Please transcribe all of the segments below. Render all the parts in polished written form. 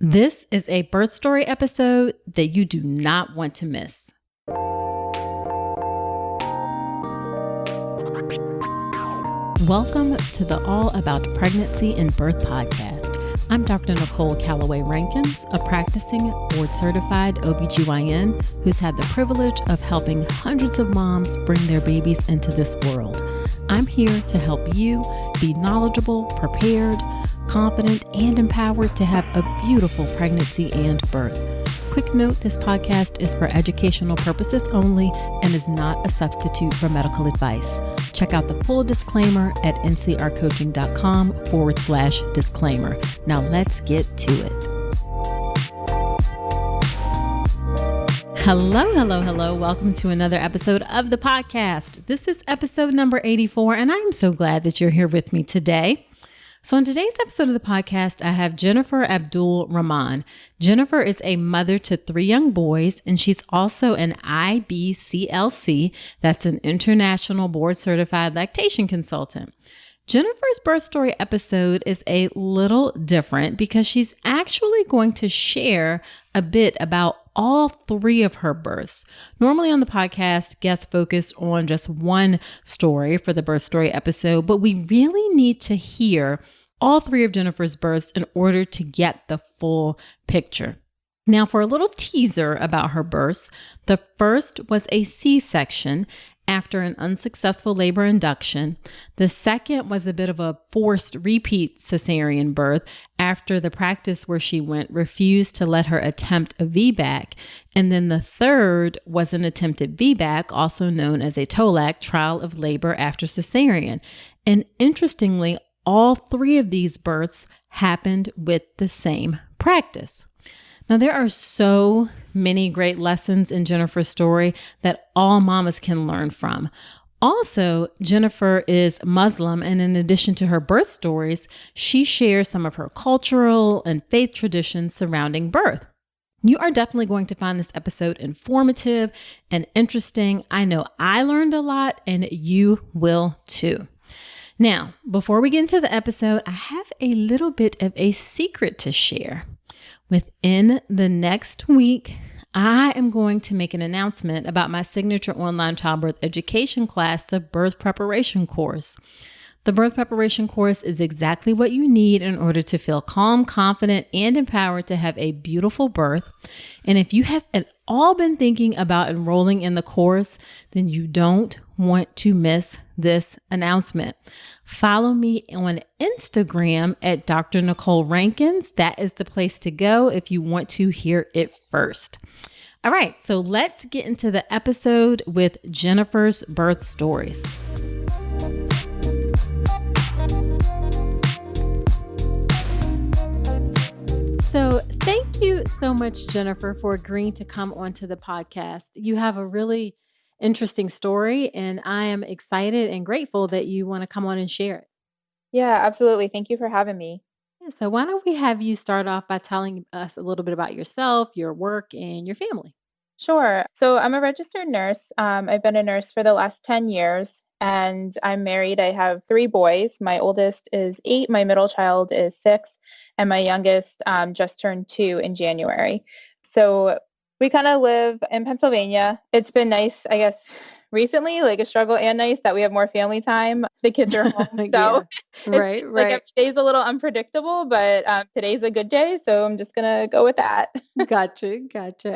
This is a birth story episode that you do not want to miss. Welcome to the All About Pregnancy and Birth podcast. I'm Dr. Nicole Calloway Rankins, a practicing board-certified OB GYN who's had the privilege of helping hundreds of moms bring their babies into this world. I'm here to help you be knowledgeable, prepared, confident, and empowered to have a beautiful pregnancy and birth. Quick note, this podcast is for educational purposes only and is not a substitute for medical advice. Check out the full disclaimer at ncrcoaching.com/disclaimer. Now let's get to it. Hello. Welcome to another episode of the podcast. This is episode number 84, and I'm so glad that you're here with me today. So in today's episode of the podcast, I have Jennifer Abdul Rahman. Jennifer is a mother to 3 young boys, and she's also an IBCLC, that's an International Board Certified Lactation Consultant. Jennifer's birth story episode is a little different because she's actually going to share a bit about all 3 of her births. Normally on the podcast, guests focus on just one story for the birth story episode, but we really need to hear all 3 of Jennifer's births in order to get the full picture. Now, for a little teaser about her births, the first was a C-section after an unsuccessful labor induction. The second was a bit of a forced repeat cesarean birth after the practice where she went refused to let her attempt a VBAC. And then the third was an attempted VBAC, also known as a TOLAC, trial of labor after cesarean. And interestingly, all 3 of these births happened with the same practice. Now, there are so many great lessons in Jennifer's story that all mamas can learn from. Also, Jennifer is Muslim, and in addition to her birth stories, she shares some of her cultural and faith traditions surrounding birth. You are definitely going to find this episode informative and interesting. I know I learned a lot, and you will too. Now, before we get into the episode, I have a little bit of a secret to share. Within the next week, I am going to make an announcement about my signature online childbirth education class, the Birth Preparation Course. The Birth Preparation Course is exactly what you need in order to feel calm, confident, and empowered to have a beautiful birth. And if you have at all been thinking about enrolling in the course, then you don't want to miss this announcement. Follow me on Instagram at Dr. Nicole Rankins. That is the place to go if you want to hear it first. All right, so let's get into the episode with Jennifer's birth stories. So thank you so much, Jennifer, for agreeing to come onto the podcast. You have a really interesting story, and I am excited and grateful that you want to come on and share it. Yeah, absolutely. Thank you for having me. Yeah, so why don't we have you start off by telling us a little bit about yourself, your work, and your family? Sure. So I'm a registered nurse. I've been a nurse for the last 10 years, and I'm married. I have 3 boys. My oldest is 8, my middle child is 6, and my youngest just turned 2 in January. So we kind of live in Pennsylvania. It's been nice, I guess, recently, like a struggle and nice that we have more family time. The kids are home. So Right. like every day's a little unpredictable, but today's a good day. So I'm just going to go with that. Gotcha.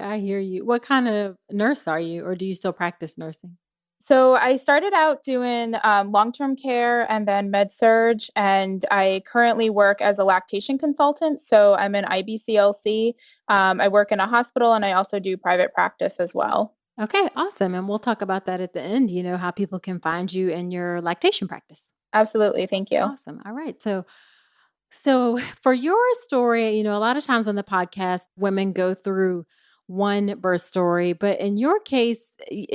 I hear you. What kind of nurse are you, or do you still practice nursing? So I started out doing long-term care and then med-surg, and I currently work as a lactation consultant. So I'm an IBCLC. I work in a hospital, and I also do private practice as well. Okay, awesome. And we'll talk about that at the end, how people can find you in your lactation practice. Absolutely. Thank you. Awesome. All right. So for your story, a lot of times on the podcast, women go through one birth story, but in your case,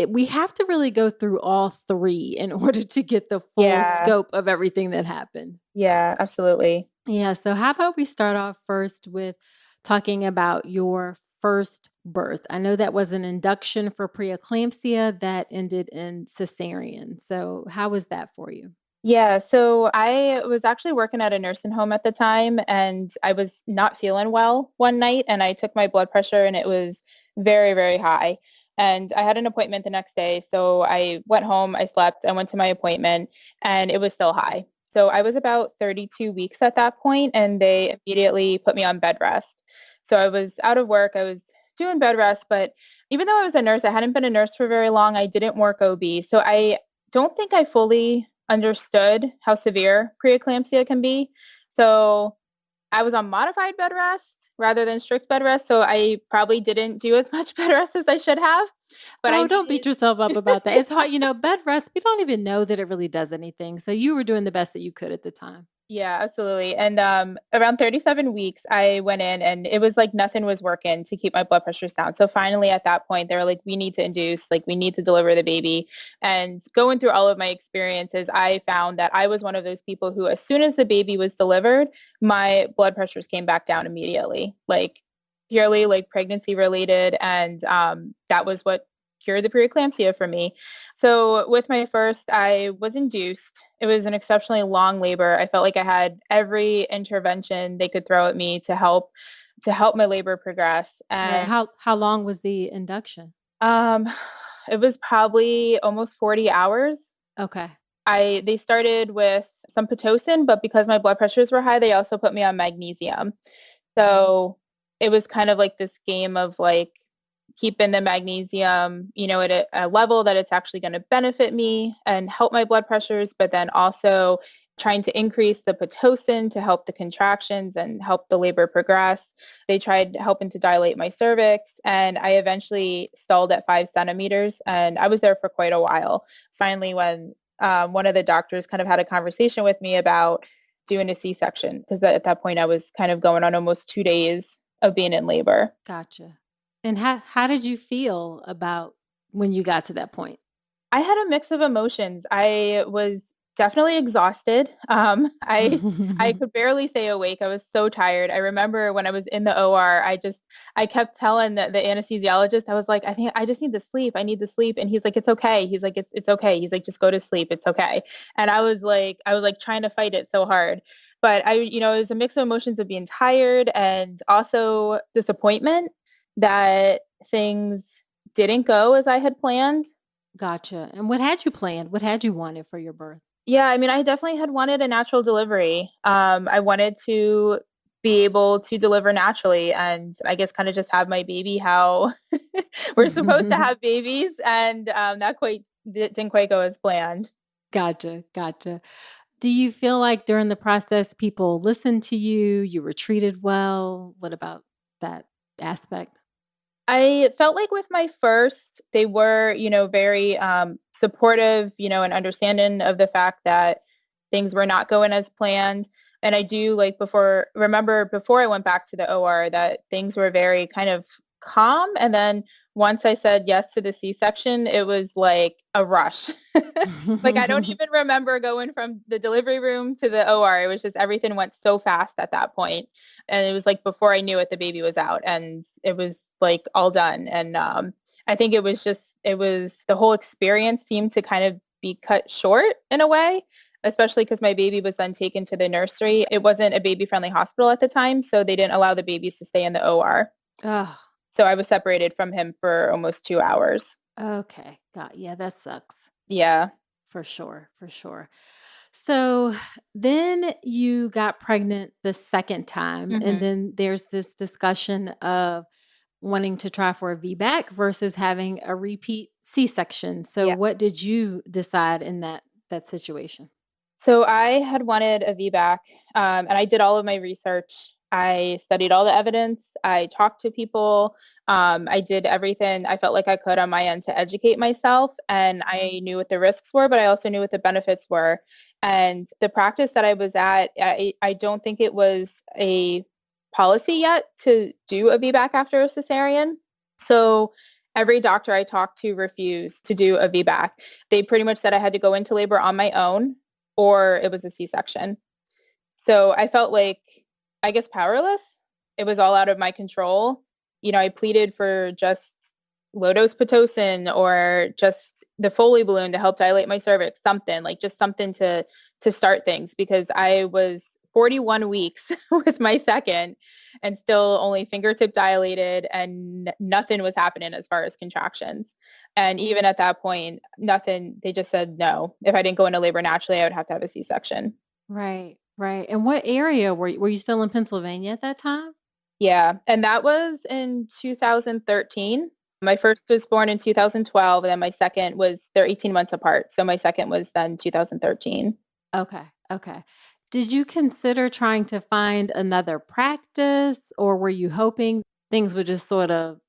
we have to really go through all 3 in order to get the full scope of everything that happened. Yeah, absolutely. Yeah. So how about we start off first with talking about your first birth? I know that was an induction for pre-eclampsia that ended in cesarean. So how was that for you? Yeah, so I was actually working at a nursing home at the time and I was not feeling well one night and I took my blood pressure and it was very, very high. And I had an appointment the next day. So I went home, I slept, I went to my appointment and it was still high. So I was about 32 weeks at that point and they immediately put me on bed rest. So I was out of work, I was doing bed rest, but even though I was a nurse, I hadn't been a nurse for very long. I didn't work OB. So I don't think I fully understood how severe preeclampsia can be. So I was on modified bed rest rather than strict bed rest. So I probably didn't do as much bed rest as I should have. But I Oh, don't beat needed, yourself up about that. It's hard, bed rest, we don't even know that it really does anything. So you were doing the best that you could at the time. yeah, absolutely. And around 37 weeks, I went in and it was like nothing was working to keep my blood pressures down. So finally, at that point, they were like, we need to induce, like, we need to deliver the baby. And going through all of my experiences, I found that I was one of those people who, as soon as the baby was delivered, my blood pressures came back down immediately, like purely like pregnancy related. And that was what cured the preeclampsia for me. So with my first, I was induced. It was an exceptionally long labor. I felt like I had every intervention they could throw at me to help my labor progress. Right. And How long was the induction? um, it was probably almost 40 hours. Okay. They started with some Pitocin, but because my blood pressures were high, they also put me on magnesium. So it was kind of like this game of like keeping the magnesium, at a level that it's actually going to benefit me and help my blood pressures, but then also trying to increase the Pitocin to help the contractions and help the labor progress. They tried helping to dilate my cervix, and I eventually stalled at 5 centimeters, and I was there for quite a while. Finally, when one of the doctors kind of had a conversation with me about doing a C-section, because at that point I was kind of going on almost 2 days of being in labor. Gotcha. And how did you feel about when you got to that point? I had a mix of emotions. I was definitely exhausted. I could barely stay awake. I was so tired. I remember when I was in the OR, I kept telling the anesthesiologist, I was like, I think I just need to sleep. I need to sleep. And he's like, it's okay. He's like, it's okay. He's like, just go to sleep. It's okay. And I was like trying to fight it so hard. But it was a mix of emotions of being tired and also disappointment that things didn't go as I had planned. Gotcha. And what had you planned? What had you wanted for your birth? Yeah, I mean, I definitely had wanted a natural delivery. I wanted to be able to deliver naturally and I guess kind of just have my baby how we're supposed to have babies. And didn't quite go as planned. Gotcha. Gotcha. Do you feel like during the process people listened to you? You were treated well? What about that aspect? I felt like with my first, they were, very supportive, and understanding of the fact that things were not going as planned. And I do like remember before I went back to the OR that things were very kind of calm. And then once I said yes to the C-section, it was like a rush. Like I don't even remember going from the delivery room to the OR. It was just everything went so fast at that point. And it was like before I knew it, the baby was out and it was like all done. And I think the whole experience seemed to kind of be cut short in a way, especially because my baby was then taken to the nursery. It wasn't a baby friendly hospital at the time, so they didn't allow the babies to stay in the OR. Oh, So I was separated from him for almost 2 hours. okay. Yeah, that sucks. Yeah. For sure, for sure. So then you got pregnant the second time, and hmm then there's this discussion of wanting to try for a VBAC versus having a repeat C-section. So Yeah. what did you decide in that situation? So I had wanted a VBAC, and I did all of my research. I studied all the evidence. I talked to people. I did everything I felt like I could on my end to educate myself. And I knew what the risks were, but I also knew what the benefits were. And the practice that I was at, I don't think it was a policy yet to do a VBAC after a cesarean. So every doctor I talked to refused to do a VBAC. They pretty much said I had to go into labor on my own or it was a C-section. So I felt like, I guess, powerless. It was all out of my control. I pleaded for just low-dose Pitocin or just the Foley balloon to help dilate my cervix, something like just something to to start things because I was 41 weeks with my second and still only fingertip dilated and nothing was happening as far as contractions. And even at that point, nothing, they just said no. If I didn't go into labor naturally, I would have to have a C-section. Right, right. And what area were you still in Pennsylvania at that time? Yeah. And that was in 2013. My first was born in 2012, and then my second was, they're 18 months apart. So my second was then 2013. Okay, okay. Did you consider trying to find another practice, or were you hoping things would just sort of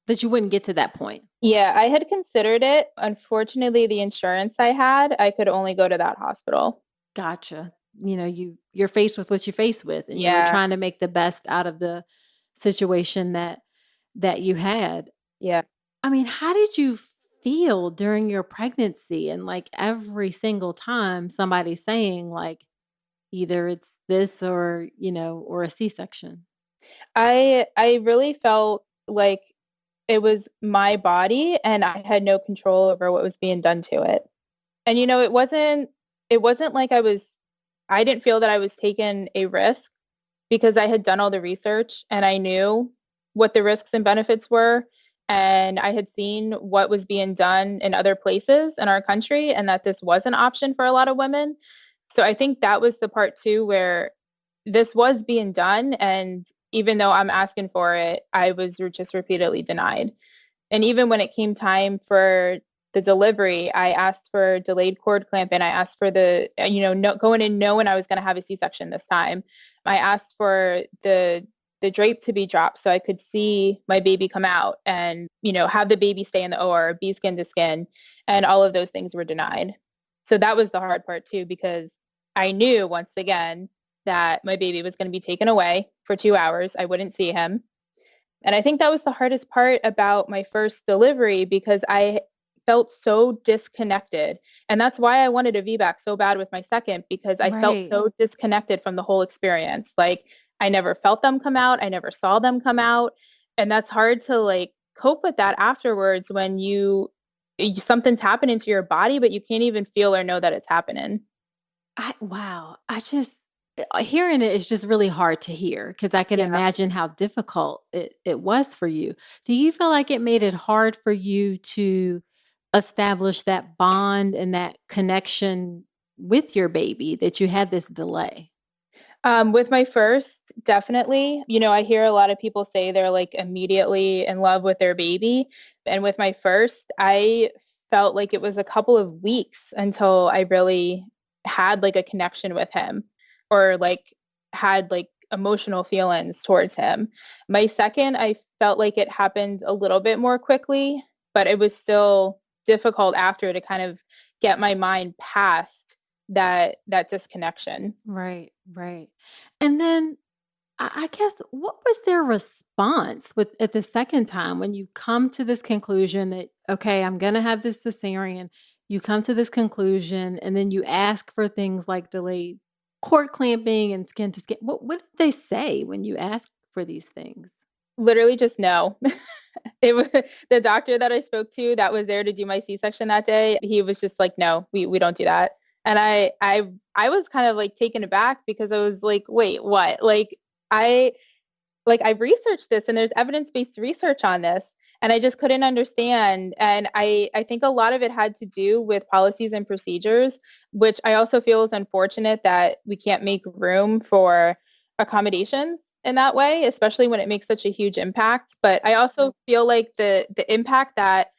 that you wouldn't get to that point? Yeah, I had considered it. Unfortunately, the insurance I had, I could only go to that hospital. Gotcha. You're faced with what you're faced with, and you were Yeah. trying to make the best out of the situation that you had. Yeah. I mean, how did you feel during your pregnancy and like every single time somebody's saying like either it's this or, or a C-section? I really felt like it was my body and I had no control over what was being done to it. And it wasn't like I didn't feel that I was taking a risk because I had done all the research and I knew what the risks and benefits were. And I had seen what was being done in other places in our country and that this was an option for a lot of women. So I think that was the part too where this was being done. And even though I'm asking for it, I was just repeatedly denied. And even when it came time for the delivery, I asked for delayed cord clamp and I asked for no, going in knowing I was going to have a C-section this time. I asked for the drape to be dropped so I could see my baby come out and, have the baby stay in the OR, be skin to skin. And all of those things were denied. So that was the hard part too, because I knew once again that my baby was going to be taken away for 2 hours. I wouldn't see him. And I think that was the hardest part about my first delivery because I felt so disconnected. And that's why I wanted a VBAC so bad with my second, because I felt Right. so disconnected from the whole experience. Like I never felt them come out. I never saw them come out. And that's hard to like cope with that afterwards when something's happening to your body, but you can't even feel or know that it's happening. Wow. I just hearing it is just really hard to hear because I can Yeah. imagine how difficult it was for you. Do you feel like it made it hard for you to establish that bond and that connection with your baby that you had this delay? With my first, definitely. I hear a lot of people say they're like immediately in love with their baby. And with my first, I felt like it was a couple of weeks until I really had like a connection with him or like had like emotional feelings towards him. My second, I felt like it happened a little bit more quickly, but it was still difficult after to kind of get my mind past that disconnection. Right, right. And then I guess what was their response with at the second time when you come to this conclusion that okay, I'm going to have this cesarean. You come to this conclusion and then you ask for things like delayed cord clamping and skin to skin. What did they say when you asked for these things? Literally just no. It was the doctor that I spoke to that was there to do my C-section that day. He was just like, no, we don't do that. And I was kind of like taken aback because I was like, wait, what? I I've researched this and there's evidence-based research on this and I just couldn't understand. And I think a lot of it had to do with policies and procedures, which I also feel is unfortunate that we can't make room for accommodations in that way, especially when it makes such a huge impact. But I also feel like the impact that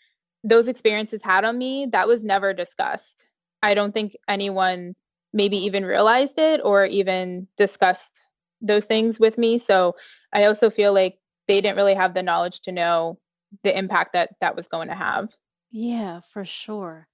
those experiences had on me, that was never discussed. I don't think anyone maybe even realized it or even discussed those things with me. So I also feel like they didn't really have the knowledge to know the impact that that was going to have. Yeah, for sure.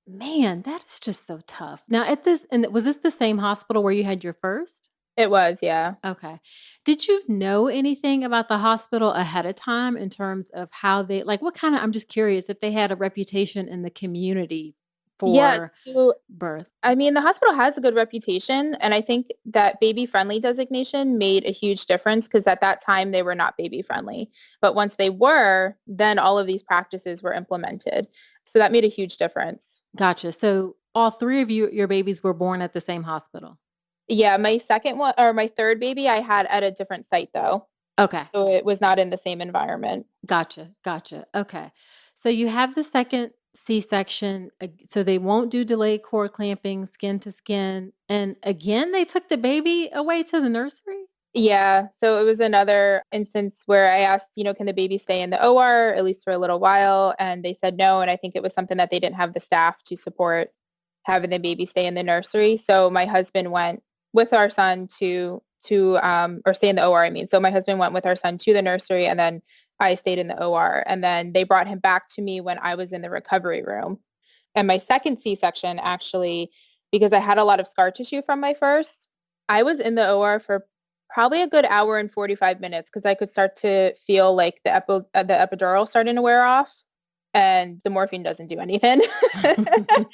Man, that is just so tough. Now at this and was this the same hospital where you had your first? It was, yeah. Okay. Did you know anything about the hospital ahead of time in terms of how they like what kind of I'm just curious if they had a reputation in the community Yeah, for so birth? I mean, the hospital has a good reputation, and I think that baby friendly designation made a huge difference because at that time they were not baby friendly. But once they were, then all of these practices were implemented. So that made a huge difference. Gotcha. So all three of you, your babies were born at the same hospital. Yeah, my third baby I had at a different site though. Okay. So it was not in the same environment. Gotcha. Gotcha. Okay. So you have the second C-section. So they won't do delayed cord clamping, skin to skin. And again, they took the baby away to the nursery? Yeah, so it was another instance where I asked, can the baby stay in the OR at least for a little while? And they said no. And I think it was something that they didn't have the staff to support having the baby stay in the nursery. So my husband went with our son or stay in the OR, I mean. So my husband went with our son to the nursery and then I stayed in the OR. And then they brought him back to me when I was in the recovery room. And my second C-section, actually, because I had a lot of scar tissue from my first, I was in the OR for probably a good hour and 45 minutes because I could start to feel like the epidural starting to wear off, and the morphine doesn't do anything.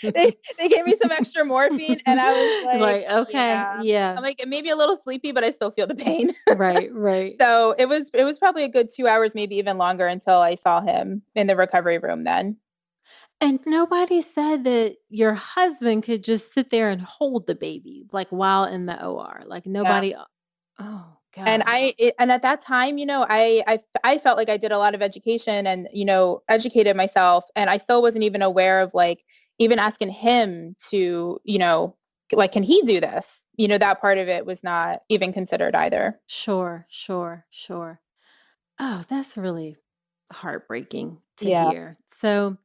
They gave me some extra morphine and I was like, okay, yeah. I'm like maybe a little sleepy, but I still feel the pain. Right. So it was probably a good 2 hours, maybe even longer, until I saw him in the recovery room then. And nobody said that your husband could just sit there and hold the baby like while in the OR. Like nobody. Yeah. Oh And God. and at that time, I felt like I did a lot of education and, educated myself, and I still wasn't even aware of like even asking him to, like, can he do this? That part of it was not even considered either. Sure. Oh, that's really heartbreaking to Yeah. hear. So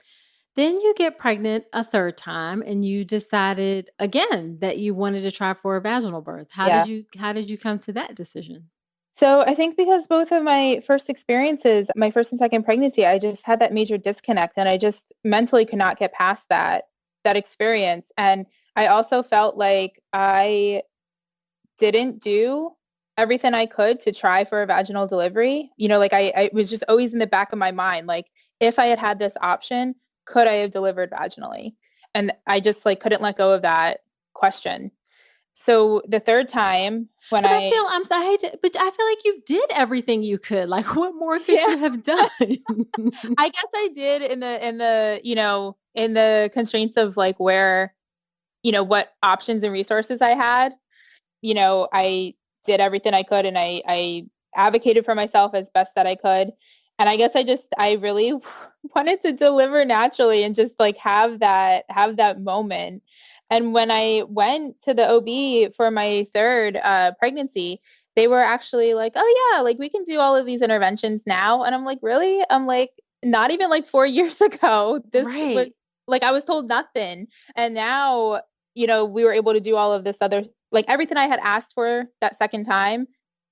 then you get pregnant a third time and you decided again that you wanted to try for a vaginal birth. Yeah. How did you come to that decision? So I think because both of my first experiences, my first and second pregnancy, I just had that major disconnect and I just mentally could not get past that experience. And I also felt like I didn't do everything I could to try for a vaginal delivery. Like I was just always in the back of my mind, like if I had had this option, could I have delivered vaginally? And I just like couldn't let go of that question. So the third time when But I'm sorry, but I feel like you did everything you could. Like what more could yeah, you have done? I guess I did in the constraints of like where, what options and resources I had. I did everything I could and I advocated for myself as best that I could. And I guess I really wanted to deliver naturally and just like have that moment. And when I went to the OB for my third pregnancy, they were actually like, oh yeah, like we can do all of these interventions now. And I'm like, really? I'm like, not even like 4 years ago. This was Right. like, I was told nothing. And now, we were able to do all of this other, like everything I had asked for that second time.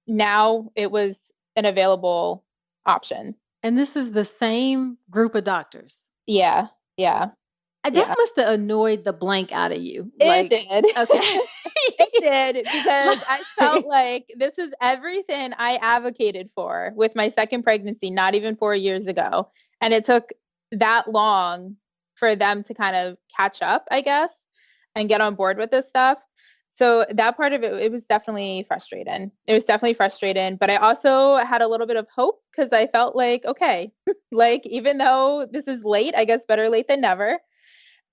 Now it was an available option. And this is the same group of doctors. Yeah. Yeah. That Yeah. must have annoyed the blank out of you. It Like, did. okay. It did because I felt Like, like this is everything I advocated for with my second pregnancy, not even 4 years ago. And it took that long for them to kind of catch up, I guess, and get on board with this stuff. So that part of it, it was definitely frustrating. It was definitely frustrating, but I also had a little bit of hope because I felt like, okay, like even though this is late, I guess better late than never.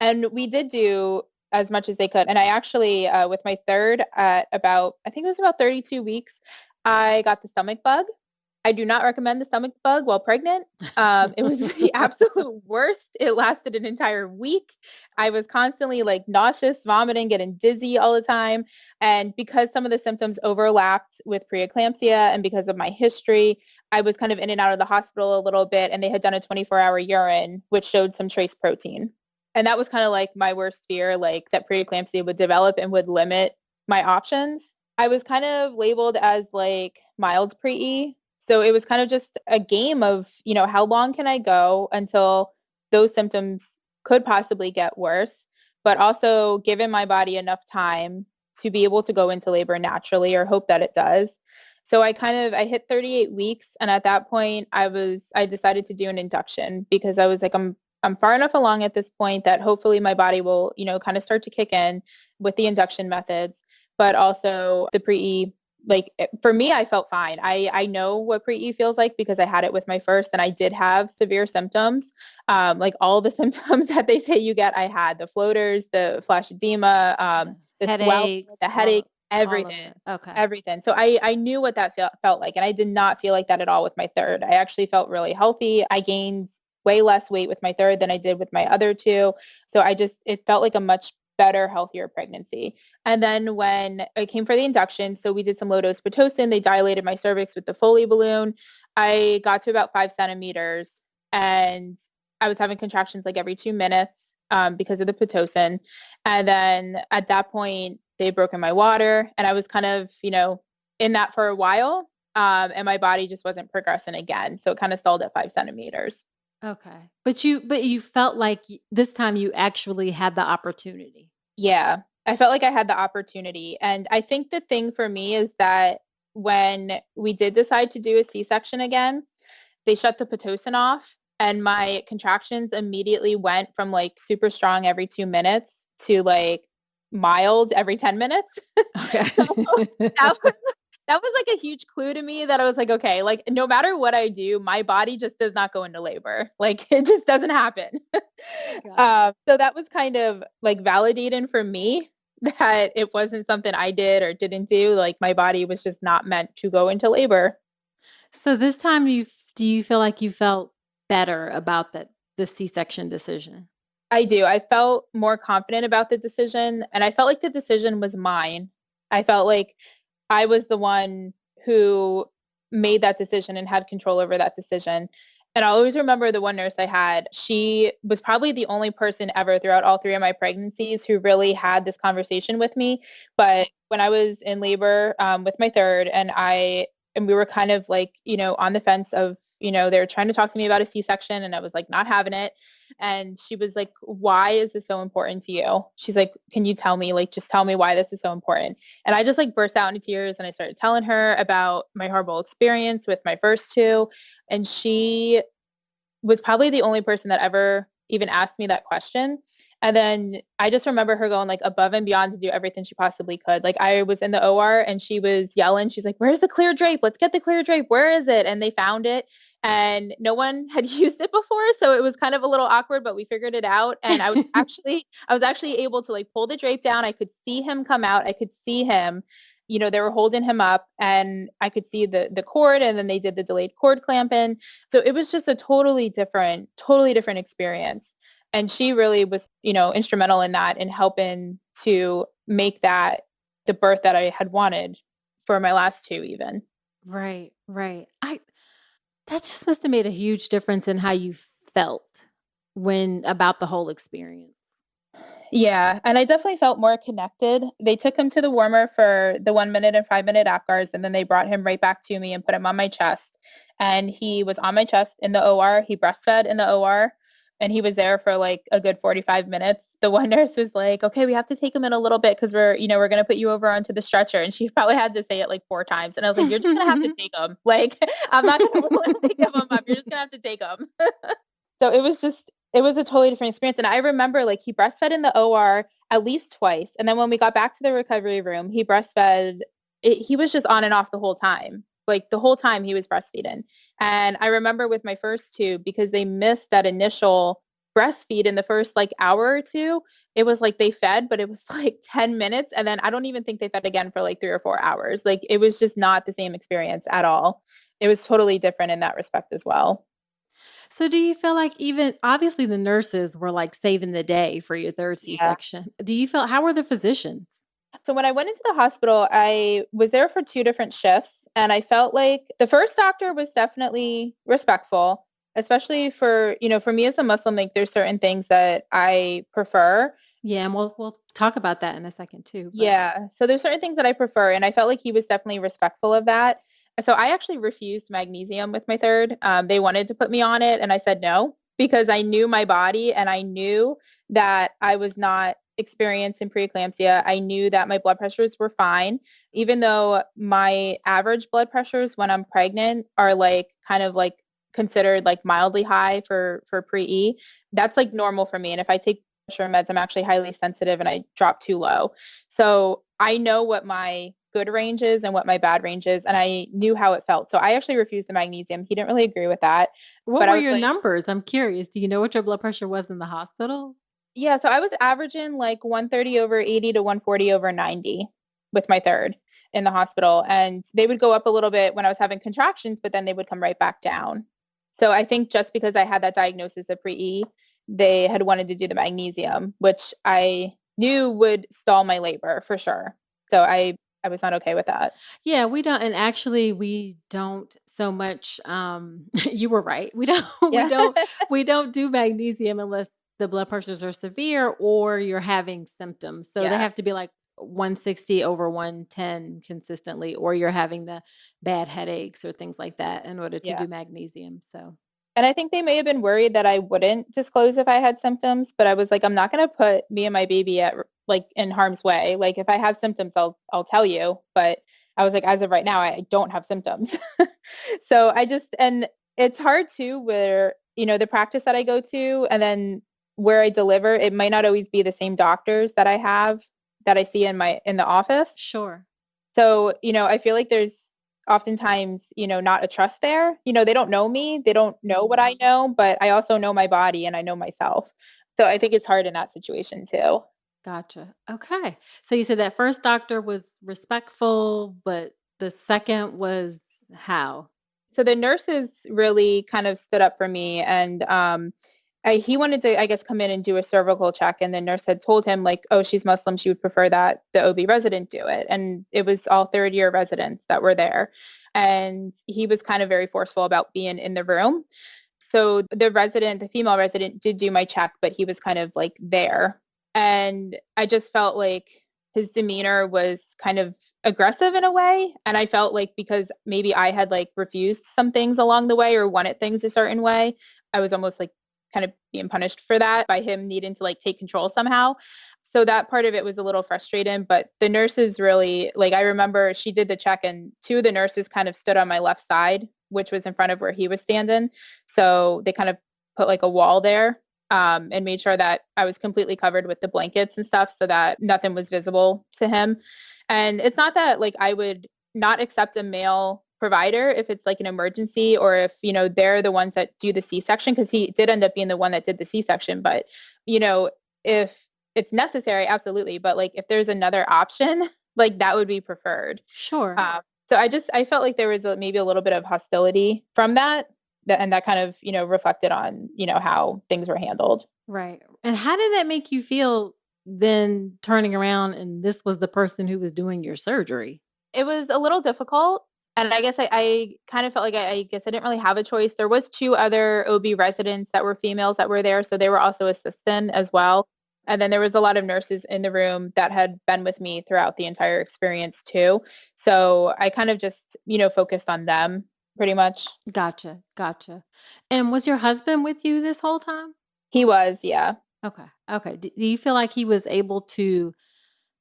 And we did do as much as they could. And I actually, with my third at I think it was about 32 weeks, I got the stomach bug. I do not recommend the stomach bug while pregnant. It was the absolute worst. It lasted an entire week. I was constantly like nauseous, vomiting, getting dizzy all the time. And because some of the symptoms overlapped with pre-eclampsia and because of my history, I was kind of in and out of the hospital a little bit. And they had done a 24-hour urine, which showed some trace protein. And that was kind of like my worst fear, like that preeclampsia would develop and would limit my options. I was kind of labeled as like mild pre-E. So it was kind of just a game of, how long can I go until those symptoms could possibly get worse, but also giving my body enough time to be able to go into labor naturally or hope that it does. So I hit 38 weeks. And at that point I decided to do an induction because I was like, I'm far enough along at this point that hopefully my body will, kind of start to kick in with the induction methods, but also the pre-E for me, I felt fine. I know what pre-E feels like because I had it with my first, and I did have severe symptoms. Like all the symptoms that they say you get, I had the floaters, the flash edema, The the swelling, headaches, the headaches, all of everything, it. Okay. everything. So I knew what that felt like, and I did not feel like that at all with my third. I actually felt really healthy. I gained way less weight with my third than I did with my other two. So it felt like a much better, healthier pregnancy. And then when I came for the induction, so we did some low dose Pitocin. They dilated my cervix with the Foley balloon. I got to about 5 centimeters, and I was having contractions like every 2 minutes because of the Pitocin. And then at that point, they had broken my water, and I was kind of, in that for a while. And my body just wasn't progressing again. So it kind of stalled at 5 centimeters. Okay. But you felt like this time you actually had the opportunity. Yeah, I felt like I had the opportunity. And I think the thing for me is that when we did decide to do a C-section again, they shut the Pitocin off, and my contractions immediately went from like super strong every 2 minutes to like mild every 10 minutes. Okay. So that was that was like a huge clue to me that I was like, okay, like no matter what I do, my body just does not go into labor. Like it just doesn't happen. So that was kind of like validating for me that it wasn't something I did or didn't do. Like my body was just not meant to go into labor. So this time do you feel like you felt better about the C-section decision? I do. I felt more confident about the decision, and I felt like the decision was mine. I felt like I was the one who made that decision and had control over that decision. And I always remember the one nurse I had. She was probably the only person ever throughout all three of my pregnancies who really had this conversation with me. But when I was in labor with my third, and we were kind of like, on the fence of, they were trying to talk to me about a C-section, and I was like not having it. And she was like, why is this so important to you? She's like, can you tell me, like, just tell me why this is so important? And I just like burst out into tears, and I started telling her about my horrible experience with my first two. And she was probably the only person that ever even asked me that question. And then I just remember her going like above and beyond to do everything she possibly could. Like I was in the OR and she was yelling. She's like, where's the clear drape? Let's get the clear drape. Where is it? And they found it, and no one had used it before. So it was kind of a little awkward, but we figured it out. And I was actually able to like pull the drape down. I could see him come out. I could see him, they were holding him up, and I could see the cord, and then they did the delayed cord clamping. So it was just a totally different experience. And she really was, instrumental in that, in helping to make that the birth that I had wanted for my last two even. Right, right. I That just must have made a huge difference in how you felt when about the whole experience. Yeah, and I definitely felt more connected. They took him to the warmer for the 1 minute and 5 minute APGARs, and then they brought him right back to me and put him on my chest. And he was on my chest in the OR. He breastfed in the OR, and he was there for like a good 45 minutes. The one nurse was like, okay, we have to take him in a little bit because we're going to put you over onto the stretcher. And she probably had to say it like 4 times. And I was like, you're just going to have to take him. Like, I'm not going to willingly give him up. You're just going to have to take him. So it was a totally different experience. And I remember like he breastfed in the OR at least twice. And then when we got back to the recovery room, he breastfed. He was just on and off the whole time. Like the whole time he was breastfeeding. And I remember with my first two, because they missed that initial breastfeed in the first like hour or two, it was like they fed, but it was like 10 minutes. And then I don't even think they fed again for like 3 or 4 hours. Like it was just not the same experience at all. It was totally different in that respect as well. So do you feel like even obviously the nurses were like saving the day for your third Yeah. C-section. How were the physicians? So when I went into the hospital, I was there for two different shifts, and I felt like the first doctor was definitely respectful, especially for me as a Muslim, like there's certain things that I prefer. Yeah, and we'll talk about that in a second too. But Yeah. So there's certain things that I prefer, and I felt like he was definitely respectful of that. So I actually refused magnesium with my third. They wanted to put me on it, and I said no because I knew my body, and I knew that I was not experienced in preeclampsia. I knew that my blood pressures were fine, even though my average blood pressures when I'm pregnant are like kind of like considered like mildly high for pre-E. That's like normal for me. And if I take pressure meds, I'm actually highly sensitive and I drop too low. So I know what my good range is and what my bad range is. And I knew how it felt. So I actually refused the magnesium. He didn't really agree with that. What But I were was your like, numbers? I'm curious. Do you know what your blood pressure was in the hospital? yeah, so I was averaging like 130 over 80 to 140 over 90 with my third in the hospital. And they would go up a little bit when I was having contractions, but then they would come right back down. So I think just because I had that diagnosis of pre-E, they had wanted to do the magnesium, which I knew would stall my labor for sure. So I was not okay with that. Yeah, we don't, and actually we don't so much you were right. We don't we Yeah. don't we don't do magnesium unless the blood pressures are severe or you're having symptoms. So they Yeah. have to be like 160 over 110 consistently, or you're having the bad headaches or things like that in order to Yeah. do magnesium. So And I think they may have been worried that I wouldn't disclose if I had symptoms, but I was like, I'm not going to put me and my baby at like in harm's way. Like if I have symptoms, I'll tell you. But I was like, as of right now, I don't have symptoms. So I just, and it's hard too, where, the practice that I go to and then where I deliver, it might not always be the same doctors that I have that I see in the office. sure. So, I feel like there's oftentimes, not a trust there. They don't know me. They don't know what I know, but I also know my body and I know myself. So I think it's hard in that situation too. Gotcha. Okay. So you said that first doctor was respectful, but the second was how? So the nurses really kind of stood up for me and he wanted to, I guess, come in and do a cervical check. And the nurse had told him like, oh, she's Muslim. She would prefer that the OB resident do it. And it was all third year residents that were there. And he was kind of very forceful about being in the room. So the female resident did do my check, but he was kind of like there. And I just felt like his demeanor was kind of aggressive in a way. And I felt like because maybe I had like refused some things along the way or wanted things a certain way, I was almost like kind of being punished for that by him needing to like take control somehow. So that part of it was a little frustrating, but the nurses really, like I remember she did the check and two of the nurses kind of stood on my left side, which was in front of where he was standing. So they kind of put like a wall there and made sure that I was completely covered with the blankets and stuff so that nothing was visible to him. And it's not that like I would not accept a male provider if it's like an emergency or if, they're the ones that do the C-section because he did end up being the one that did the C-section. But, if it's necessary, absolutely. But like if there's another option, like that would be preferred. Sure. So I felt like there was maybe a little bit of hostility from and that kind of, reflected on, how things were handled. Right. And how did that make you feel then turning around and this was the person who was doing your surgery? It was a little difficult. And I guess I kind of felt like I guess I didn't really have a choice. There was two other OB residents that were females that were there. So they were also assistant as well. And then there was a lot of nurses in the room that had been with me throughout the entire experience too. So I kind of just, focused on them pretty much. Gotcha. Gotcha. And was your husband with you this whole time? He was, yeah. Okay. Okay. Do you feel like he was able to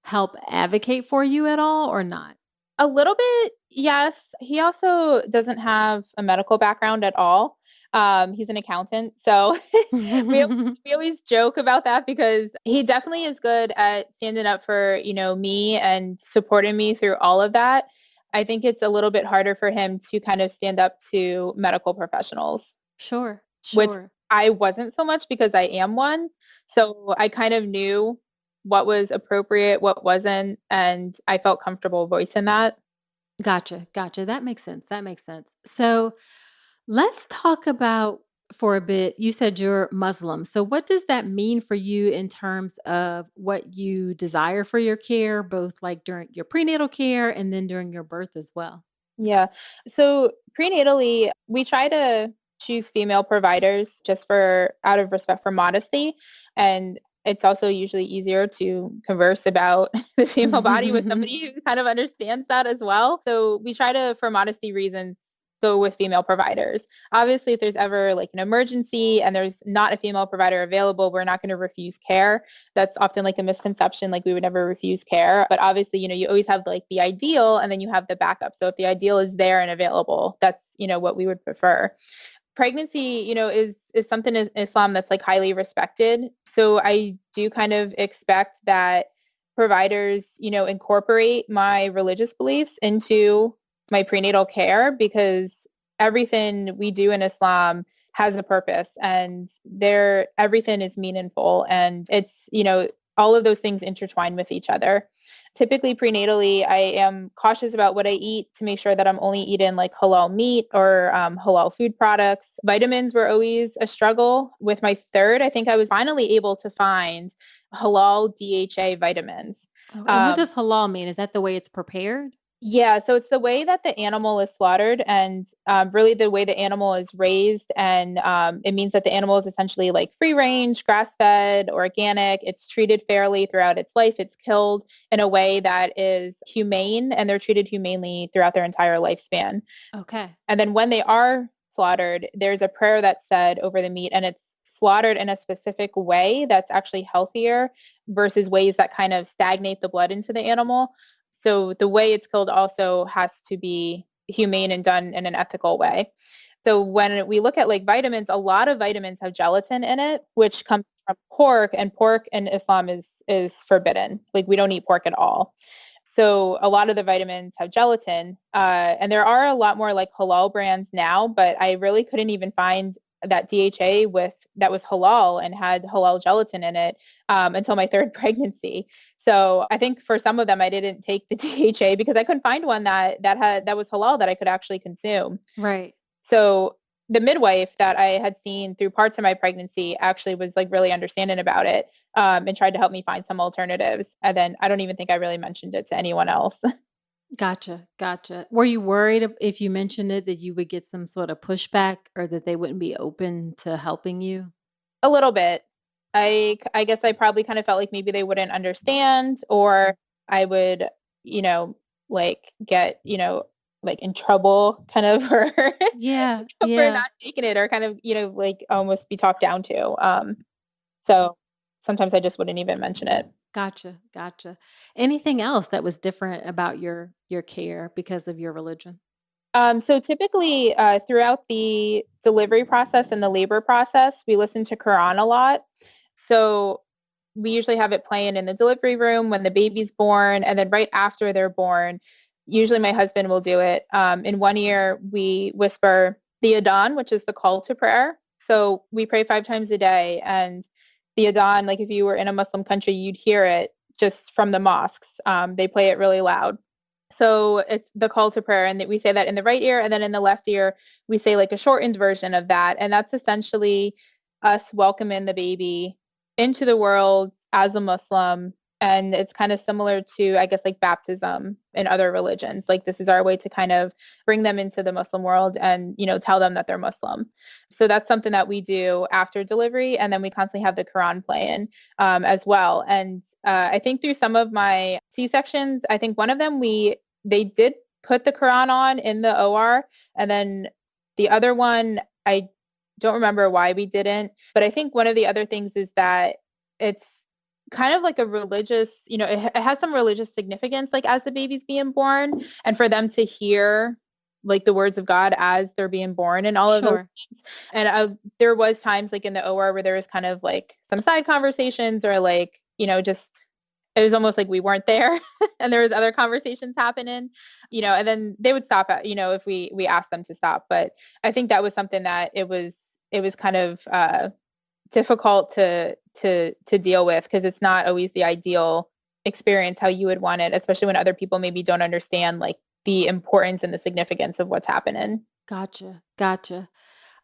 help advocate for you at all or not? A little bit, yes. He also doesn't have a medical background at all. He's an accountant. So we we always joke about that because he definitely is good at standing up for, me and supporting me through all of that. I think it's a little bit harder for him to kind of stand up to medical professionals, Sure. which Sure. I wasn't so much because I am one. So I kind of knew what was appropriate, what wasn't, and I felt comfortable voicing that. Gotcha. Gotcha. That makes sense. That makes sense. So let's talk about for a bit. You said you're Muslim. So, what does that mean for you in terms of what you desire for your care, both like during your prenatal care and then during your birth as well? Yeah. So prenatally, we try to choose female providers just for out of respect for modesty. And it's also usually easier to converse about the female body with somebody who kind of understands that as well. So we try to, for modesty reasons, go with female providers. Obviously, if there's ever like an emergency and there's not a female provider available, we're not going to refuse care. That's often like a misconception, like we would never refuse care. But obviously, you always have like the ideal and then you have the backup. So if the ideal is there and available, that's, what we would prefer. Pregnancy, is something in Islam that's like highly respected. So I do kind of expect that providers, incorporate my religious beliefs into my prenatal care because everything we do in Islam has a purpose and everything is meaningful and it's, all of those things intertwine with each other. Typically prenatally, I am cautious about what I eat to make sure that I'm only eating like halal meat or halal food products. Vitamins were always a struggle. With my third, I think I was finally able to find halal DHA vitamins. Oh, and what does halal mean? Is that the way it's prepared? Yeah, so it's the way that the animal is slaughtered and really the way the animal is raised. And it means that the animal is essentially like free range, grass-fed, organic. It's treated fairly throughout its life. It's killed in a way that is humane and they're treated humanely throughout their entire lifespan. Okay. And then when they are slaughtered, there's a prayer that's said over the meat and it's slaughtered in a specific way that's actually healthier versus ways that kind of stagnate the blood into the animal. So the way it's killed also has to be humane and done in an ethical way. So when we look at like vitamins, a lot of vitamins have gelatin in it, which comes from pork, and pork in Islam is forbidden. Like we don't eat pork at all. So a lot of the vitamins have gelatin, and there are a lot more like halal brands now, but I really couldn't even find that DHA that was halal and had halal gelatin in it until my third pregnancy. So I think for some of them, I didn't take the DHA because I couldn't find one that was halal that I could actually consume. Right. So the midwife that I had seen through parts of my pregnancy actually was like really understanding about it and tried to help me find some alternatives. And then I don't even think I really mentioned it to anyone else. Gotcha. Were you worried if you mentioned it that you would get some sort of pushback or that they wouldn't be open to helping you? A little bit. I guess I probably kind of felt like maybe they wouldn't understand or I would, like get, like in trouble kind of for, Yeah. for Yeah. not taking it or kind of, like almost be talked down to. So sometimes I just wouldn't even mention it. Gotcha. Anything else that was different about your care because of your religion? So typically throughout the delivery process and the labor process, we listen to Quran a lot. So we usually have it playing in the delivery room when the baby's born and then right after they're born. Usually my husband will do it. In one year, we whisper the Adhan, which is the call to prayer. So we pray 5 times a day and the Adhan, like if you were in a Muslim country, you'd hear it just from the mosques. They play it really loud. So it's the call to prayer and we say that in the right ear and then in the left ear, we say like a shortened version of that. And that's essentially us welcoming the baby into the world as a Muslim. And it's kind of similar to, I guess, like baptism in other religions. Like this is our way to kind of bring them into the Muslim world and, tell them that they're Muslim. So that's something that we do after delivery. And then we constantly have the Quran playing as well. And I think through some of my C-sections, I think one of them, they did put the Quran on in the OR. And then the other one, I don't remember why we didn't. But I think one of the other things is that it's kind of like a religious, it has some religious significance, like as the baby's being born and for them to hear like the words of God as they're being born and all of those things. And there was times like in the OR where there was kind of like some side conversations or like, just it was almost like we weren't there and there was other conversations happening, and then they would stop at, if we asked them to stop. But I think that was something that it was kind of difficult to deal with because it's not always the ideal experience how you would want it, especially when other people maybe don't understand like the importance and the significance of what's happening. Gotcha.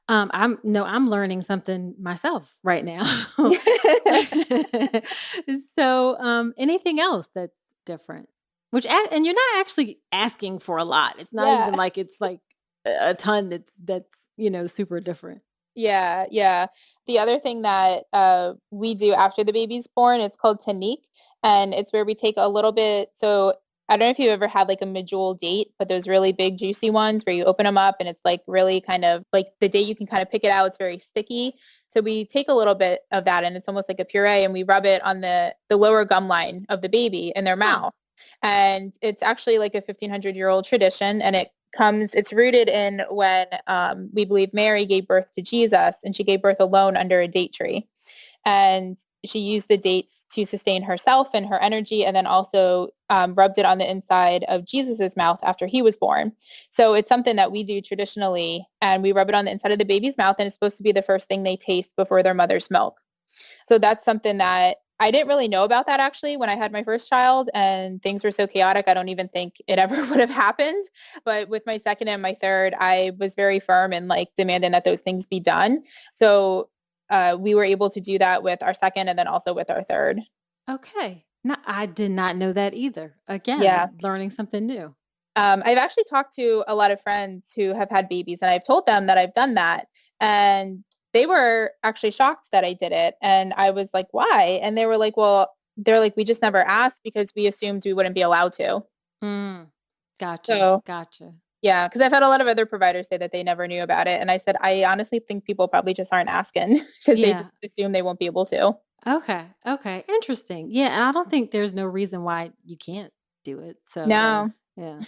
I'm learning something myself right now. So, anything else that's different? And you're not actually asking for a lot. It's not even like it's like a ton that's super different. Yeah. The other thing that we do after the baby's born, it's called tanik, and it's where we take a little bit. So I don't know if you ever had like a medjool date, but those really big juicy ones where you open them up and it's like really kind of like the date you can kind of pick it out. It's very sticky. So we take a little bit of that and it's almost like a puree and we rub it on the lower gum line of the baby in their mouth. And it's actually like a 1,500-year-old tradition and it's rooted in when we believe Mary gave birth to Jesus and she gave birth alone under a date tree. and she used the dates to sustain herself and her energy, and then also rubbed it on the inside of Jesus's mouth after he was born. So it's something that we do traditionally, and we rub it on the inside of the baby's mouth, and it's supposed to be the first thing they taste before their mother's milk. So that's something that I didn't really know about that actually when I had my first child, and things were so chaotic. I don't even think it ever would have happened. But with my second and my third, I was very firm and like demanding that those things be done. So we were able to do that with our second and then also with our third. Okay. No, I did not know that either. Yeah. Again, learning something new. I've actually talked to a lot of friends who have had babies, and I've told them that I've done that. And they were actually shocked that I did it. And I was like, why? And they were like, well, they're like, we just never asked because we assumed we wouldn't be allowed to. Mm, gotcha. So Gotcha. yeah, because I've had a lot of other providers say that they never knew about it. And I said, I honestly think people probably just aren't asking because they Yeah. just assume they won't be able to. Okay. Okay. Interesting. Yeah. And I don't think there's no reason why you can't do it. So, No. yeah.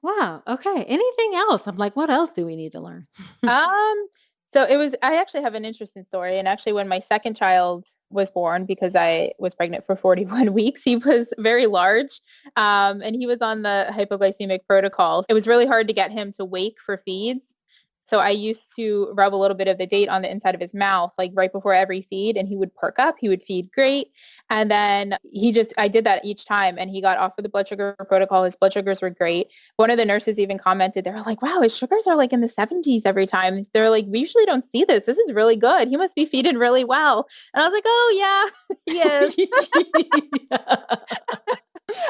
Wow. Okay. Anything else? I'm like, what else do we need to learn? So I actually have an interesting story. And actually when my second child was born, because I was pregnant for 41 weeks, he was very large. And he was on the hypoglycemic protocol. It was really hard to get him to wake for feeds. So I used to rub a little bit of the date on the inside of his mouth, like right before every feed, and he would perk up. He would feed great. And then I did that each time, and he got off of the blood sugar protocol. His blood sugars were great. One of the nurses even commented, they were like, wow, his sugars are like in the 70s every time. They're like, we usually don't see this. This is really good. He must be feeding really well. And I was like, oh yeah, he is.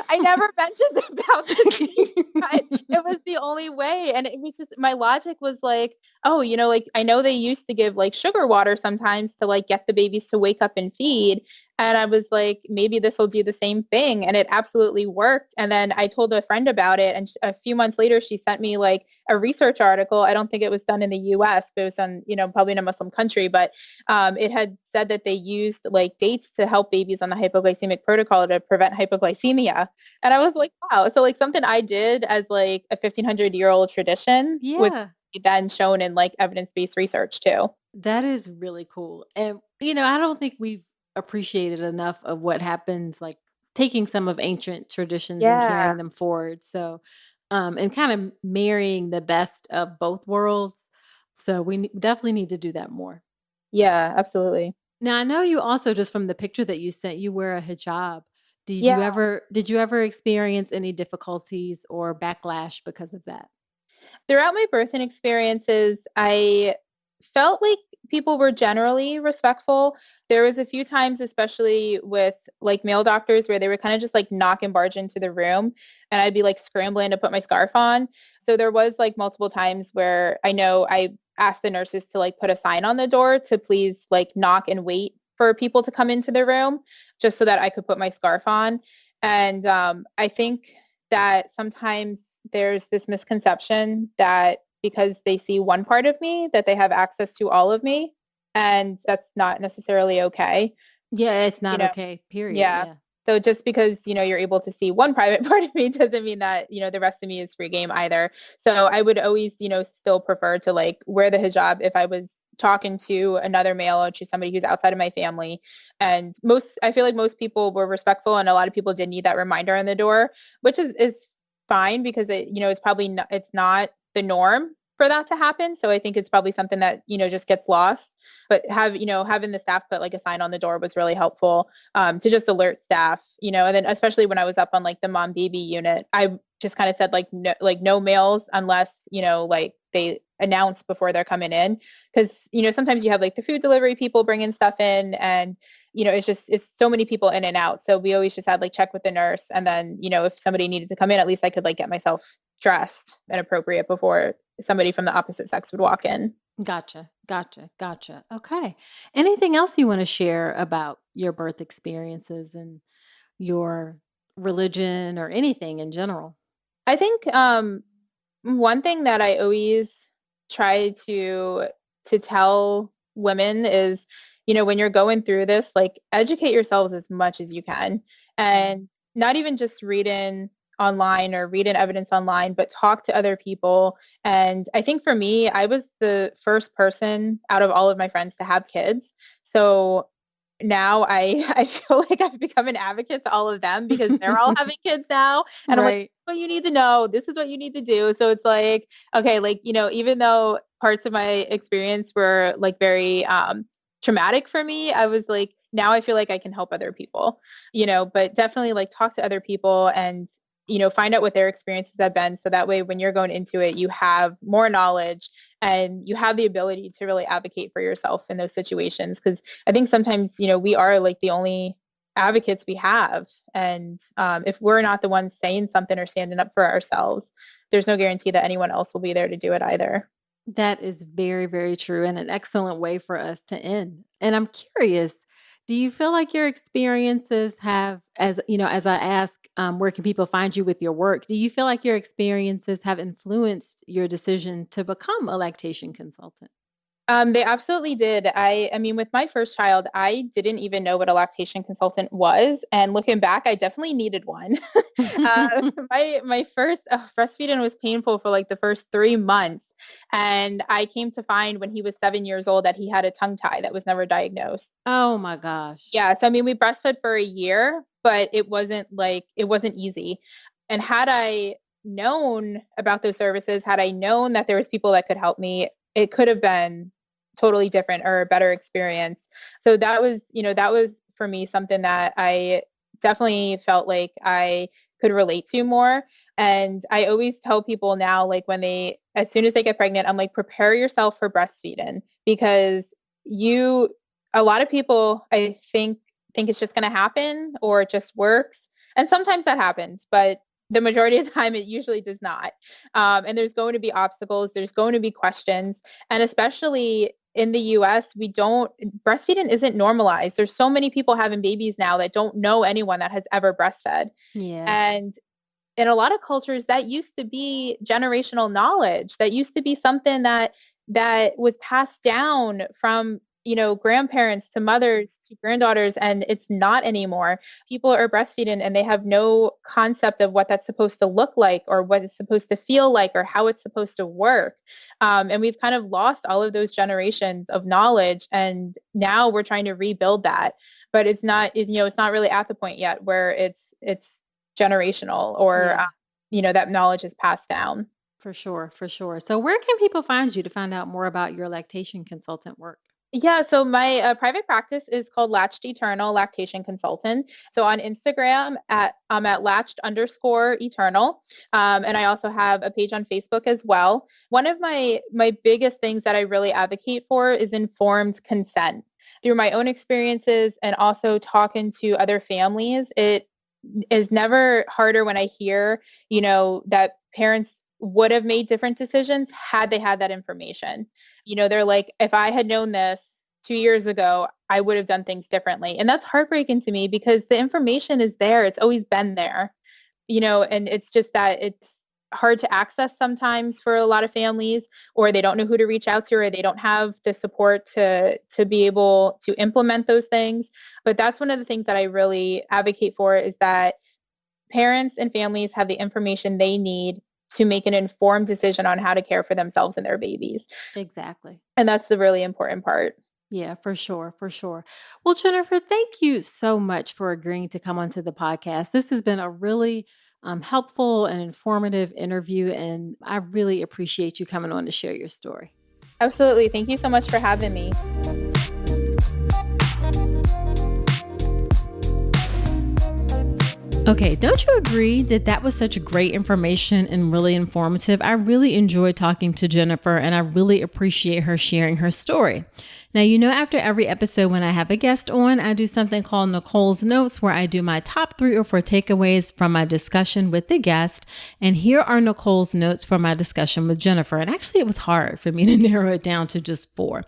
I never mentioned about this. It was the only way. And it was just, my logic was like, oh, like I know they used to give like sugar water sometimes to like get the babies to wake up and feed. And I was like, maybe this will do the same thing. And it absolutely worked. And then I told a friend about it. And a few months later, she sent me like a research article. I don't think it was done in the US, but it was done, probably in a Muslim country. But it had said that they used like dates to help babies on the hypoglycemic protocol to prevent hypoglycemia. And I was like, wow. So like something I did as like a 1,500-year-old tradition was then shown in like evidence-based research too. That is really cool. And, I don't think we've appreciated enough of what happens, like taking some of ancient traditions and carrying them forward. So, and kind of marrying the best of both worlds. So we definitely need to do that more. Yeah, absolutely. Now, I know you also, just from the picture that you sent, you wear a hijab. Did you ever experience any difficulties or backlash because of that? Throughout my birthing experiences, I felt like people were generally respectful. There was a few times, especially with like male doctors, where they were kind of just like knock and barge into the room, and I'd be like scrambling to put my scarf on. So there was like multiple times where I know I asked the nurses to like put a sign on the door to please like knock and wait for people to come into the room, just so that I could put my scarf on. And I think that sometimes there's this misconception that because they see one part of me, that they have access to all of me. And that's not necessarily okay. Yeah, it's not okay, period. Yeah. So just because, you're able to see one private part of me doesn't mean that, the rest of me is free game either. So I would always, still prefer to like wear the hijab if I was talking to another male or to somebody who's outside of my family. And I feel like most people were respectful, and a lot of people did need that reminder on the door, which is fine because it's probably not, it's not the norm for that to happen. So I think it's probably something that, just gets lost. But having the staff put like a sign on the door was really helpful to just alert staff, and then especially when I was up on like the mom baby unit, I just kind of said like no males unless, like they announce before they're coming in. Cause, sometimes you have like the food delivery people bringing stuff in, and it's so many people in and out. So we always just had like check with the nurse. And then, if somebody needed to come in, at least I could like get myself dressed and appropriate before somebody from the opposite sex would walk in. Gotcha. Okay. Anything else you want to share about your birth experiences and your religion or anything in general? I think one thing that I always try to tell women is, when you're going through this, like educate yourselves as much as you can, and not even just reading online or reading evidence online, but talk to other people. And I think for me, I was the first person out of all of my friends to have kids. So now I feel like I've become an advocate to all of them because they're all having kids now. And I'm like, Right. what you need to know, this is what you need to do. So it's like, okay, like, even though parts of my experience were like very traumatic for me, I was like, now I feel like I can help other people, but definitely like talk to other people and find out what their experiences have been. So that way, when you're going into it, you have more knowledge and you have the ability to really advocate for yourself in those situations. Because I think sometimes, we are like the only advocates we have. And if we're not the ones saying something or standing up for ourselves, there's no guarantee that anyone else will be there to do it either. That is very, very true and an excellent way for us to end. And I'm curious, do you feel like your experiences have, as I ask, where can people find you with your work? Do you feel like your experiences have influenced your decision to become a lactation consultant? They absolutely did. I mean, with my first child, I didn't even know what a lactation consultant was. And looking back, I definitely needed one. My first breastfeeding was painful for like the first 3 months. And I came to find when he was 7 years old that he had a tongue tie that was never diagnosed. Oh my gosh. Yeah. So, I mean, we breastfed for a year, but it wasn't easy. And had I known about those services, had I known that there was people that could help me, it could have been totally different or a better experience. So that was for me something that I definitely felt like I could relate to more. And I always tell people now, like as soon as they get pregnant, I'm like, prepare yourself for breastfeeding because a lot of people, I think it's just going to happen or it just works. And sometimes that happens, but the majority of the time it usually does not. And there's going to be obstacles. There's going to be questions. And especially in the US, breastfeeding isn't normalized. There's so many people having babies now that don't know anyone that has ever breastfed. Yeah. And in a lot of cultures, that used to be generational knowledge. That used to be something that was passed down from grandparents to mothers to granddaughters, and it's not anymore. People are breastfeeding and they have no concept of what that's supposed to look like or what it's supposed to feel like or how it's supposed to work. And we've kind of lost all of those generations of knowledge, and now we're trying to rebuild that. But it's not really at the point yet where it's generational or that knowledge is passed down. For sure, for sure. So where can people find you to find out more about your lactation consultant work? Yeah, so my private practice is called Latched Eternal Lactation Consultant. So on Instagram I'm at latched_eternal. And I also have a page on Facebook as well. One of my biggest things that I really advocate for is informed consent. Through my own experiences and also talking to other families, it is never harder when I hear, that parents would have made different decisions had they had that information. They're like, if I had known this 2 years ago, I would have done things differently. And that's heartbreaking to me because the information is there. It's always been there, and it's just that it's hard to access sometimes for a lot of families, or they don't know who to reach out to, or they don't have the support to be able to implement those things. But that's one of the things that I really advocate for, is that parents and families have the information they need to make an informed decision on how to care for themselves and their babies. Exactly. And that's the really important part. Yeah, for sure, for sure. Well, Jennifer, thank you so much for agreeing to come onto the podcast. This has been a really helpful and informative interview, and I really appreciate you coming on to share your story. Absolutely. Thank you so much for having me. Okay, don't you agree that that was such great information and really informative? I really enjoyed talking to Jennifer, and I really appreciate her sharing her story. Now, after every episode when I have a guest on, I do something called Nicole's Notes, where I do my top 3 or 4 takeaways from my discussion with the guest. And here are Nicole's notes from my discussion with Jennifer. And actually, it was hard for me to narrow it down to just 4.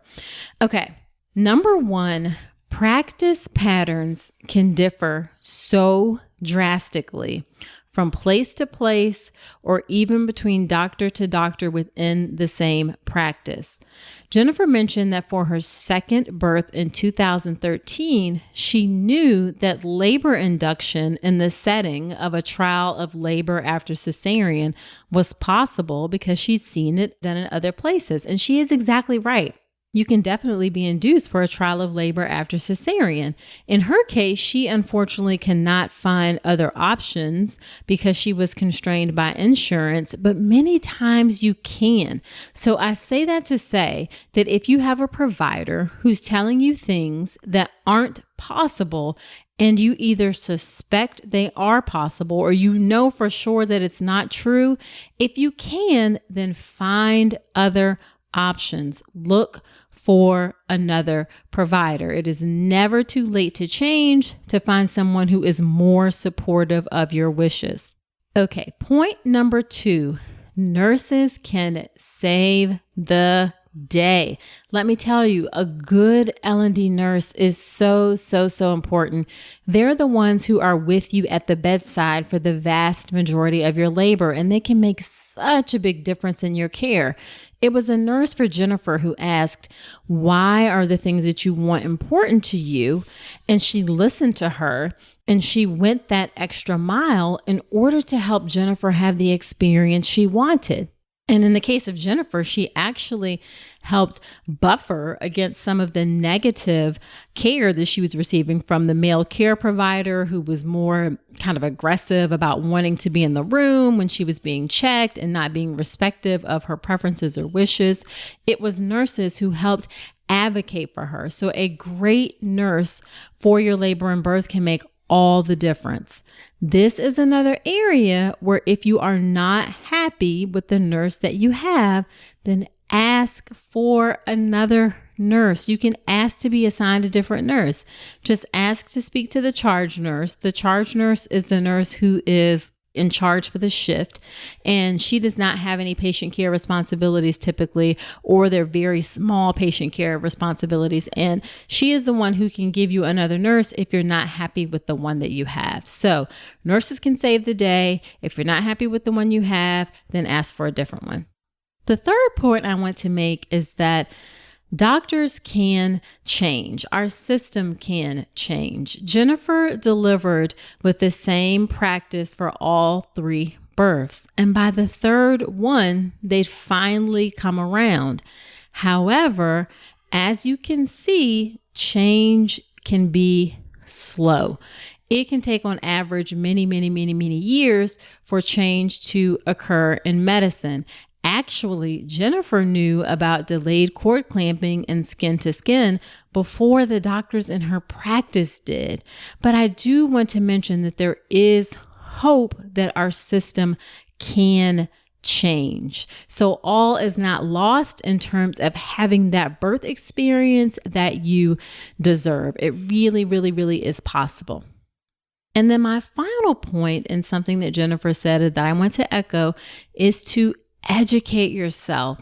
Okay, number 1, practice patterns can differ so drastically from place to place or even between doctor to doctor within the same practice. Jennifer mentioned that for her second birth in 2013, she knew that labor induction in the setting of a trial of labor after cesarean was possible because she'd seen it done in other places. And she is exactly right. you can definitely be induced for a trial of labor after cesarean. In her case, she unfortunately cannot find other options because she was constrained by insurance, but many times you can. So I say that to say that if you have a provider who's telling you things that aren't possible, and you either suspect they are possible or you know for sure that it's not true, if you can, then find other options. Look for another provider. It is never too late to change, to find someone who is more supportive of your wishes. Okay, point number 2, nurses can save the day. Let me tell you, a good L&D nurse is so important. They're the ones who are with you at the bedside for the vast majority of your labor, and they can make such a big difference in your care. It was a nurse for Jennifer who asked, "Why are the things that you want important to you?" And she listened to her, and she went that extra mile in order to help Jennifer have the experience she wanted. And in the case of Jennifer, she actually helped buffer against some of the negative care that she was receiving from the male care provider, who was more kind of aggressive about wanting to be in the room when she was being checked and not being respective of her preferences or wishes. It was nurses who helped advocate for her. So a great nurse for your labor and birth can make all the difference. This is another area where if you are not happy with the nurse that you have, then ask for another nurse. You can ask to be assigned a different nurse. Just ask to speak to the charge nurse. The charge nurse is the nurse who is in charge for the shift, and she does not have any patient care responsibilities typically, or they're very small patient care responsibilities, and she is the one who can give you another nurse if you're not happy with the one that you have. So nurses can save the day. If you're not happy with the one you have, then ask for a different one. The third point I want to make is that doctors can change. Our system can change. Jennifer delivered with the same practice for all 3 births. And by the third one, they'd finally come around. However, as you can see, change can be slow. It can take on average many years for change to occur in medicine. Actually, Jennifer knew about delayed cord clamping and skin to skin before the doctors in her practice did. But I do want to mention that there is hope that our system can change. So all is not lost in terms of having that birth experience that you deserve. It really is possible. And then my final point, and something that Jennifer said that I want to echo, is to educate yourself.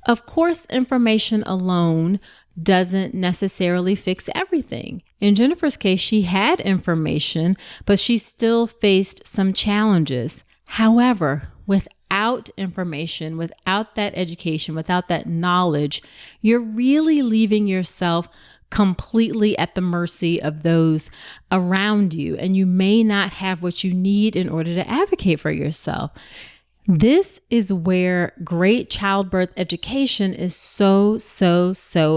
Of course, information alone doesn't necessarily fix everything. In Jennifer's case, she had information, but she still faced some challenges. However, without information, without that education, without that knowledge, you're really leaving yourself completely at the mercy of those around you, and you may not have what you need in order to advocate for yourself. This is where great childbirth education is so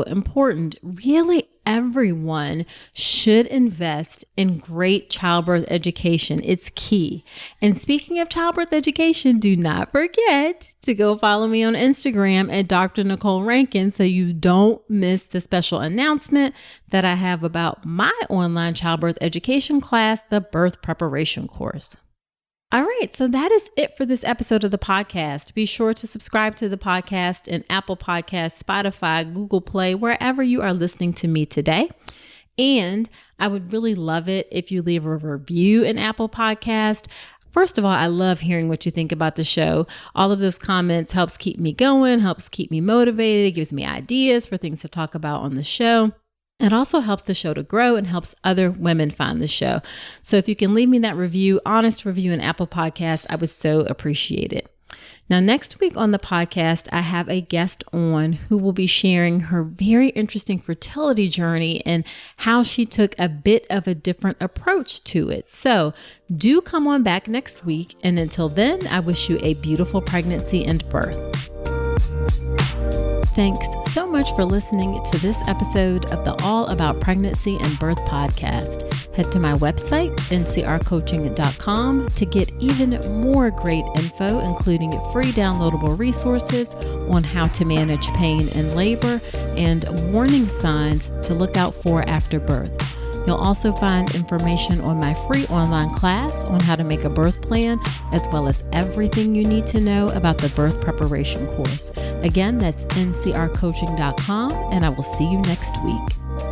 important. Really, everyone should invest in great childbirth education. It's key. And speaking of childbirth education, do not forget to go follow me on Instagram at Dr. Nicole Rankins so you don't miss the special announcement that I have about my online childbirth education class, the Birth Preparation Course. All right, so that is it for this episode of the podcast. Be sure to subscribe to the podcast in Apple Podcasts, Spotify, Google Play, wherever you are listening to me today. And I would really love it if you leave a review in Apple Podcast. First of all, I love hearing what you think about the show. All of those comments helps keep me going, helps keep me motivated. It gives me ideas for things to talk about on the show. It also helps the show to grow and helps other women find the show. So if you can leave me that review, honest review in Apple Podcasts, I would so appreciate it. Now, next week on the podcast, I have a guest on who will be sharing her very interesting fertility journey and how she took a bit of a different approach to it. So do come on back next week. And until then, I wish you a beautiful pregnancy and birth. Thanks so much for listening to this episode of the All About Pregnancy and Birth podcast. Head to my website, ncrcoaching.com, to get even more great info, including free downloadable resources on how to manage pain in labor and warning signs to look out for after birth. You'll also find information on my free online class on how to make a birth plan, as well as everything you need to know about the birth preparation course. Again, that's ncrcoaching.com, and I will see you next week.